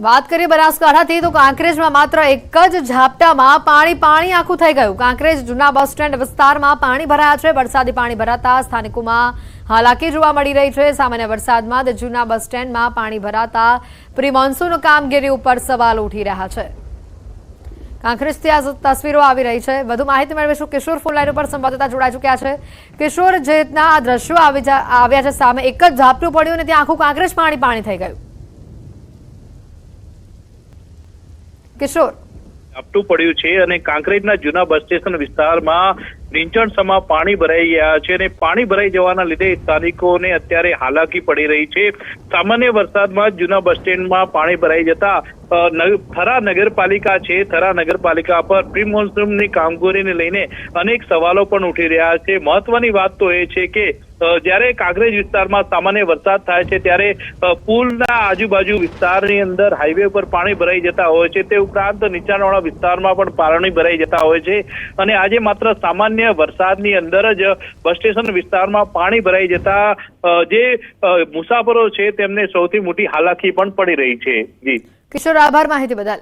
વાત કરીએ બનાસકાંઠાથી તો કાંકરેજમાં માત્ર એક જ ઝાપટામાં પાણી આખું થઈ ગયું। કાંકરેજ જૂના બસ સ્ટેન્ડ વિસ્તારમાં પાણી ભરાયા છે। વરસાદી પાણી ભરાતા સ્થાનિકોમાં હાલાકી જોવા મળી રહી છે। સામાન્ય વરસાદમાં જ જૂના બસ સ્ટેન્ડમાં પાણી ભરાતા પ્રી મોન્સૂન કામગીરી ઉપર સવાલ ઉઠી રહ્યા છે। કાંકરેજથી આ તસવીરો આવી રહી છે। વધુ માહિતી મેળવીશું। કિશોર ફોન લાઈન ઉપર સંવાદદાતા જોડાઈ ચૂક્યા છે। કિશોર, જે રીતના આ દ્રશ્યો આવ્યા છે સામે, એક જ ઝાપટું પડ્યું અને ત્યાં આખું કાંકરેજ પાણી થઈ ગયું। કિશોર, ઝાપટું પડ્યું છે અને કાંકરેજના જૂના બસ સ્ટેશન વિસ્તારમાં નીચાણસમા પાણી ભરાઈ ગયા છે અને પાણી ભરાઈ જવાના લીધે સ્થાનિકોને અત્યારે હાલાકી પડી રહી છે। સામાન્ય વરસાદમાં જૂના બસ સ્ટેન્ડમાં પાણી ભરાઈ જતા થરા નગરપાલિકા છે, થરા નગરપાલિકા પર પ્રી મોન્સૂનની કામગીરીને લઈને અનેક સવાલો પણ ઉઠી રહ્યા છે। મહત્વની વાત તો એ છે કે જ્યારે કાંકરેજ વિસ્તારમાં સામાન્ય વરસાદ થાય છે ત્યારે પુલના આજુબાજુ વિસ્તારની અંદર હાઈવે પર પાણી ભરાઈ જતા હોય છે। તે ઉપરાંત નીચાણવાળા વિસ્તારમાં પણ પાણી ભરાઈ જતા હોય છે અને આજે માત્ર સામાન્ય વરસાદની અંદર જ બસ સ્ટેશન વિસ્તારમાં પાણી ભરાઈ જતા જે મુસાફરો છે તેમને સૌથી મોટી હાલાકી પણ પડી રહી છે। જી કિશોર, આભાર માહિતી બદલ।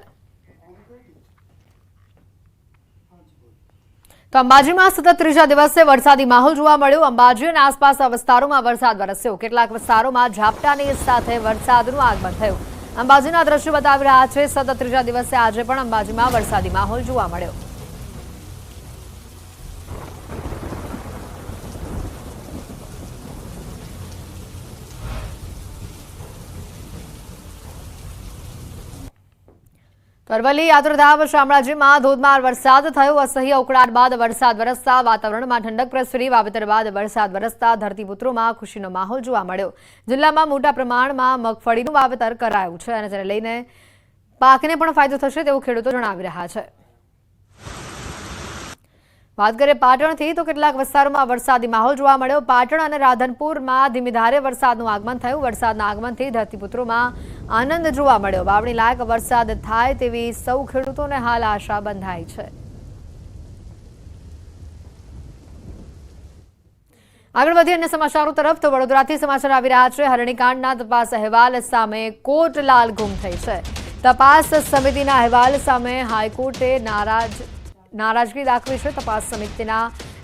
તો અંબાજીમાં સતત ત્રીજા દિવસે વરસાદી માહોલ જોવા મળ્યો। અંબાજી અને આસપાસના વિસ્તારોમાં વરસાદ વરસ્યો। કેટલાક વિસ્તારોમાં ઝાપટાની સાથે વરસાદનું આગમન થયું। અંબાજીના દ્રશ્યો બતાવી રહ્યા છે। સતત ત્રીજા દિવસે આજે પણ અંબાજીમાં વરસાદી માહોલ જોવા મળ્યો। અરવલ્લી યાત્રાધામ શામળાજીમાં ધોધમાર વરસાદ થયો। અસહ્ય ઉકળાટ બાદ વરસાદ વરસતા વાતાવરણમાં ઠંડક પ્રસરી। વાવેતર બાદ વરસાદ વરસતા ધરતીપુત્રોમાં ખુશીનો માહોલ જોવા મળ્યો। જિલ્લામાં મોટા પ્રમાણમાં મગફળીનું વાવેતર કરાયું છે અને તેને લઈને પાકને પણ ફાયદો થશે તેવું ખેડૂતો જણાવી રહ્યા છે। વાત કરીએ પાટણથી તો કેટલાક વિસ્તારોમાં વરસાદી માહોલ જોવા મળ્યો। પાટણ અને રાધનપુરમાં ધીમી ધારે વરસાદનું આગમન થયું। વરસાદના આગમનથી ધરતીપુત્રોમાં આનંદ જોવા મળ્યો। વાવણી લાયક વરસાદ થાય તેવી સૌ ખેડૂતોને હાલ આશા બંધાઈ છે। આગળ વધી અન્ય સમાચારો તરફ તો વડોદરાથી સમાચાર આવી રહ્યા છે। હરણીકાંડના તપાસ અહેવાલ સામે કોર્ટ લાલ ગુમ થઈ છે। તપાસ સમિતિના અહેવાલ સામે હાઈકોર્ટે નારાજગી દાખવી છે। તપાસ સમિતિના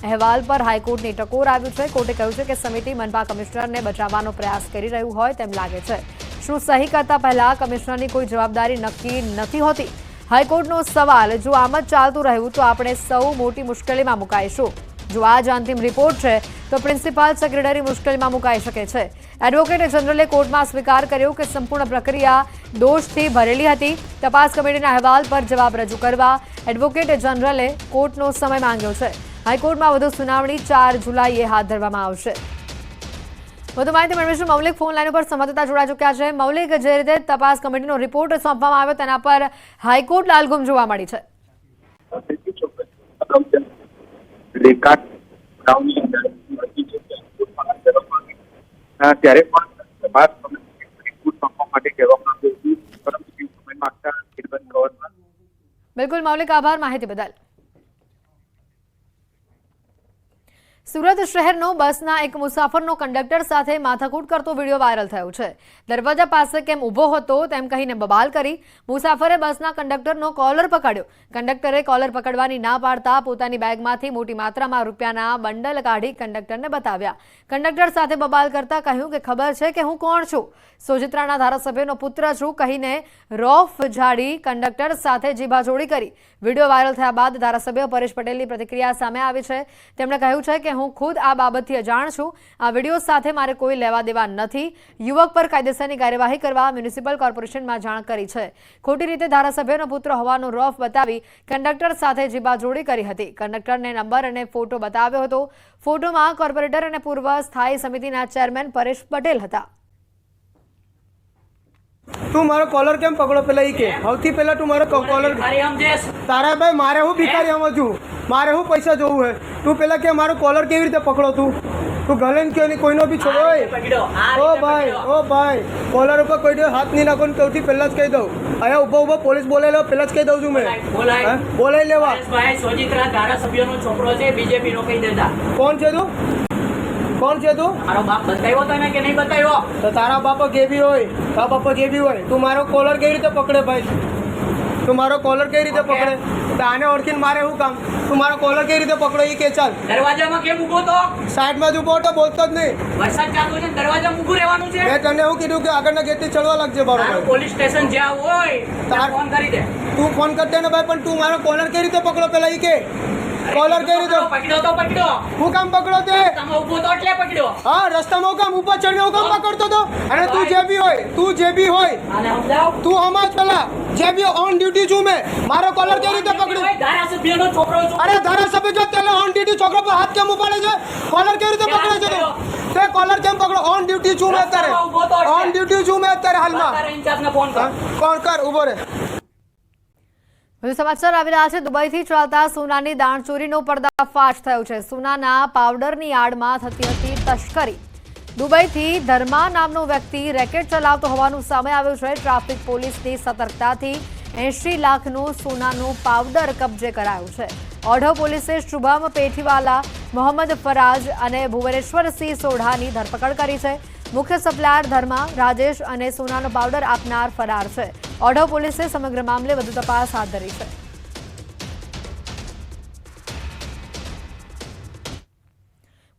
અહેવાલ પર હાઈકોર્ટની ટકોર આવ્યું છે। કોર્ટે કહ્યું છે કે સમિતિ મનપા કમિશનરને બચાવવાનો પ્રયાસ કરી રહ્યું હોય તેમ લાગે છે। શું સહી કરતા પહેલા કમિશનરની કોઈ જવાબદારી નક્કી નથી હોતી? હાઈકોર્ટનો સવાલ, જો આમ જ ચાલતું રહ્યું તો આપણે સૌ મોટી મુશ્કેલીમાં મુકાઈશું। જો આ જ અંતિમ રિપોર્ટ છે તો પ્રિન્સિપાલ સેક્રેટરી મુશ્કેલીમાં મુકાઈ શકે છે। એડવોકેટ જનરલે કોર્ટમાં સ્વીકાર કર્યો કે સંપૂર્ણ પ્રક્રિયા દોષથી ભરેલી હતી। તપાસ કમિટીના અહેવાલ પર જવાબ રજૂ કરવા એડવોકેટ જનરલે કોર્ટનો સમય માંગ્યો છે। હાઈકોર્ટમાં વધુ સુનાવણી 4 જુલાઈએ હાથ ધરવામાં આવશે। વધુ માહિતી મેળવીશું। મૌલિક ફોન લાઈન ઉપર સંવાદદાતા જોડાઈ ચૂક્યા છે। મૌલિક, જે રીતે તપાસ કમિટીનો રિપોર્ટ સોંપવામાં આવ્યો તેના પર હાઈકોર્ટ લાલગુમ જોવા મળી છે। ત્યારે પણ તપાસ રિપોર્ટ સોંપવા માટે કહેવામાં આવ્યું હતું, પરંતુ સમય માંગતા ગવર્નર। બિલકુલ મૌલિક, આભાર માહિતી બદલ। સુરત શહેરનો બસના એક મુસાફરનો કંડક્ટર સાથે માથાકૂટ કરતો વિડીયો વાયરલ થયો છે। દરવાજા પાસે કેમ ઊભો હતો તેમ કહીને બબાલ કરી મુસાફરે બસના કંડક્ટરનો કોલર પકડ્યો। કંડક્ટરે કોલર પકડવાની ના પાડતા પોતાની બેગમાંથી મોટી માત્રામાં રૂપિયાના બંડલ કાઢી કંડક્ટરને બતાવ્યા। કંડક્ટર સાથે બબાલ કરતા કહ્યું કે ખબર છે કે હું કોણ છું, સોજિત્રાના ધારાસભ્યનો પુત્ર છું કહીને રોફ ઝાડી કંડક્ટર સાથે જીભાજોડી કરી। વિડીયો વાયરલ થયા બાદ ધારાસભ્ય પરેશ પટેલની પ્રતિક્રિયા સામે આવી છે। તેમણે કહ્યું છે કે હું ખુદ આ બાબતથી અજાણ છું। આ વિડીયો સાથે મારે કોઈ લેવા દેવા નથી। યુવક પર કાયદેસરની કાર્યવાહી કરવા મ્યુનિસિપલ કોર્પોરેશનમાં જાણ કરી છે। ખોટી રીતે ધારાસભ્યનો પુત્ર હોવાનો રોફ બતાવી કંડક્ટર સાથે જીબાજોડી કરી હતી। કંડક્ટરને નંબર અને ફોટો બતાવ્યો હતો। ફોટોમાં કોર્પોરેટર અને પૂર્વ સ્થાયી સમિતિના ચેરમેન પરેશ પટેલ હતા। તું મારો કોલર કેમ પકડો? પેલા ઈ કે સૌથી પહેલા તું મારો કોલર તારા ભાઈ મારે હું ભિખારી આમ છું, મારે હું પૈસા જોવું હે? તું પેલા કે મારો કોલર કેવી રીતે પકડો? તું ગલેન કે કોઈનો બી છોડો હોય? ઓ ભાઈ કોલર ઉપર કોઈ દિવસ હાથ નહીં નાખો ને સૌથી પહેલા જ કહી દઉં। અહીંયા ઉભો ઉભો પોલીસ બોલાવી લો, પહેલા જ કહી દઉં છું મેં બોલાવી લેવા। સોજિત્રા ધારાસભ્યનો છોકરો છે, બીજેપીનો કહી દેતા। કોણ છે તું? કોણ છે તું? મારો બાપ બતાવ્યો તને કે નહીં બતાવ્યો? તો તારા બાપા જે બી હોય, તારા બાપા જે બી હોય, તું મારો કોલર કેવી રીતે પકડે ભાઈ? તું મારો કોલર કેવી રીતે પકડે? તો આને ઓળખીને મારે શું કામ? તું મારો કોલર કેવી રીતે પકડો એ કે ચાલ. દરવાજામાં કેમ ઊભો તો? સાઈડમાં જ ઊભો હતો, બોલતો જ નહીં. વરસાદ ચાલુ છે, દરવાજામાં ઊભું રહેવાનું છે. મેં તને એવું કીધું કે આગળના ગેટથી ચડવા લાગજે બરોબર. પોલીસ સ્ટેશન જ્યાં હોય ત્યાં ફોન કરી દે. તું ફોન કરતે ને ભાઈ, પણ તું મારો કોલર કેવી રીતે પકડો પેલા એ કે? કોલર કેવી રીતે પકડ્યો તો પકડ્યો. હું કામ પકડો તે? તમે ઊભો તો એટલે પકડ્યો. હા, રસ્તામાં હું કામ ઉપર ચડીને હું કામ પકડતો તો? અને તું જે બી હોય, આને સમજાવ. તું હમણાં પેલા જે બી ઓન ડ્યુટી છું મેં, મારો કોલર કેવી રીતે પકડ્યો? ધારાસભ્યનો છોકરો છું. અરે ધારાસભ્ય જો તને ઓન ડ્યુટી છોકરો પર હાથ કેમ ઉપાડે છે? કોલર કેવી રીતે પકડે છે તું? તે કોલર કેમ પકડો? ઓન ડ્યુટી છું મેં અત્યારે, ઓન ડ્યુટી છું મેં અત્યારે હાલમાં. તારા ઇન્ચાર્જને ફોન કર. કોણ કર, ઉભો રે. વધુ સમાચાર આવી રહ્યા છે. દુબઈથી ચાલતા સોનાની દાણચોરીનો પર્દાફાશ થયો છે. સોનાના પાવડરની આડમાં થતી હતી તસ્કરી. દુબઈથી ધર્મા નામનો વ્યક્તિ રેકેટ ચલાવતો હોવાનું સામે આવ્યું છે. ટ્રાફિક પોલીસની સતર્કતાથી 80 લાખનું સોનાનું પાવડર કબજે કરાયું છે. ઓઢવ પોલીસે શુભમ પેઠીવાલા, મોહમ્મદ ફરાજ અને ભુવનેશ્વરસિંહ સોઢાની ધરપકડ કરી છે. મુખ્ય સપ્લાયર ધર્મા, રાજેશ અને સોનાનો પાવડર આપનાર ફરાર છે. ઓઢવ પોલીસે સમગ્ર મામલે વધુ તપાસ હાથ ધરી છે.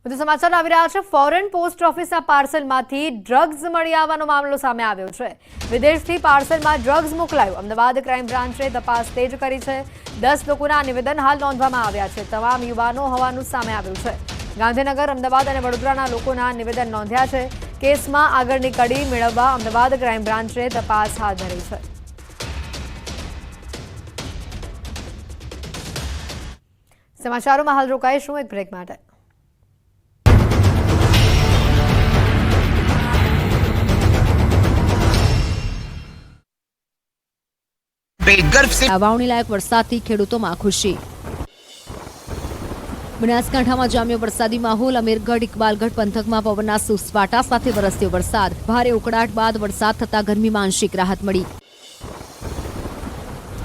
વધુ સમાચાર આવી રહ્યા છે. ફોરેન પોસ્ટ ઓફિસના પાર્સલમાંથી ડ્રગ્સ મળી આવવાનો મામલો સામે આવ્યો છે. વિદેશથી પાર્સલમાં ડ્રગ્સ મોકલાયું. અમદાવાદ ક્રાઇમ બ્રાન્ચે તપાસ તેજ કરી છે. 10 લોકોના નિવેદન હાલ નોંધવામાં આવ્યા છે. તમામ યુવાનો હોવાનું સામે આવ્યું છે. ગાંધીનગર, અમદાવાદ અને વડોદરાના લોકોના નિવેદન નોંધ્યા છે. કેસમાં આગળની કડી મેળવવા અમદાવાદ ક્રાઇમ બ્રાન્ચે તપાસ હાથ ધરી છે. સમાચારોમાં હાલ રોકાઈશું એક બ્રેક માટે. વાવણી લાયક વરસાદથી ખેડૂતોમાં ખુશી. બનાસકાંઠામાં જામ્યો વરસાદી માહોલ. અમીરગઢ, ઇકબાલગઢ પંથકમાં પવનના સુસવાટા સાથે વરસ્યો વરસાદ. ભારે ઉકળાટ બાદ વરસાદ થતા ગરમીમાં આંશિક રાહત મળી.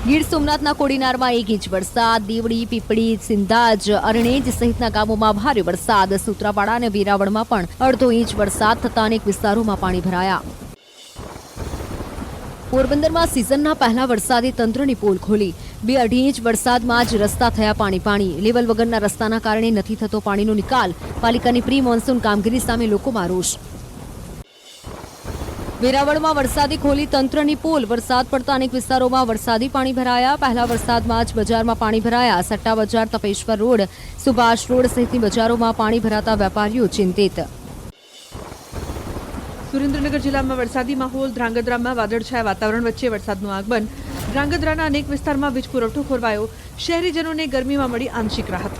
ગીર સોમનાથના કોડીનારમાં 1 ઇંચ વરસાદ. દીવડી, પીપળી, સિંધાજ, અરણેજ સહિતના ગામોમાં ભારે વરસાદ. સૂત્રાપાડા અને વેરાવળમાં પણ 1/2 ઇંચ વરસાદ થતા અનેક વિસ્તારોમાં પાણી ભરાયા. પોરબંદરમાં સિઝનના પહેલા વરસાદે તંત્રની પોલ ખોલી. 2-2.5 ઇંચ વરસાદમાં જ રસ્તા થયા પાણી. લેવલ વગરના રસ્તાના કારણે નથી થતો પાણીનો નિકાલ. પાલિકાની પ્રી મોન્સૂન કામગીરી સામે લોકોમાં રોષ. વેરાવળમાં વરસાદી ખોલી તંત્રની પોલ. વરસાદ પડતા અનેક વિસ્તારોમાં વરસાદી પાણી ભરાયા. પહેલા વરસાદમાં જ બજારમાં પાણી ભરાયા. સટ્ટા બજાર, તપેશ્વર રોડ, સુભાષ રોડ સહિતની બજારોમાં પાણી ભરાતા વેપારીઓ ચિંતિત. સુરેન્દ્રનગર જિલ્લામાં વરસાદી માહોલ. ધ્રાંગધ્રામાં વાદળછાયા વાતાવરણ વચ્ચે વરસાદનું આગમન. ધ્રાંગધ્રાના અનેક વિસ્તારમાં વીજ પુરવઠો ખોરવાયો. શહેરીજનોને ગરમીમાં મળી આંશિક રાહત.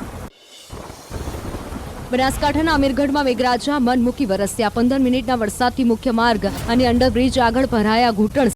બનાસકાંઠાના અમીરગઢમાં મેઘરાજા મન મૂકી વરસ્યા. 15 મિનિટના વરસાદથી મુખ્ય માર્ગ અને અંડરબ્રિજ આગળ ભરાયા ઘૂંટણ.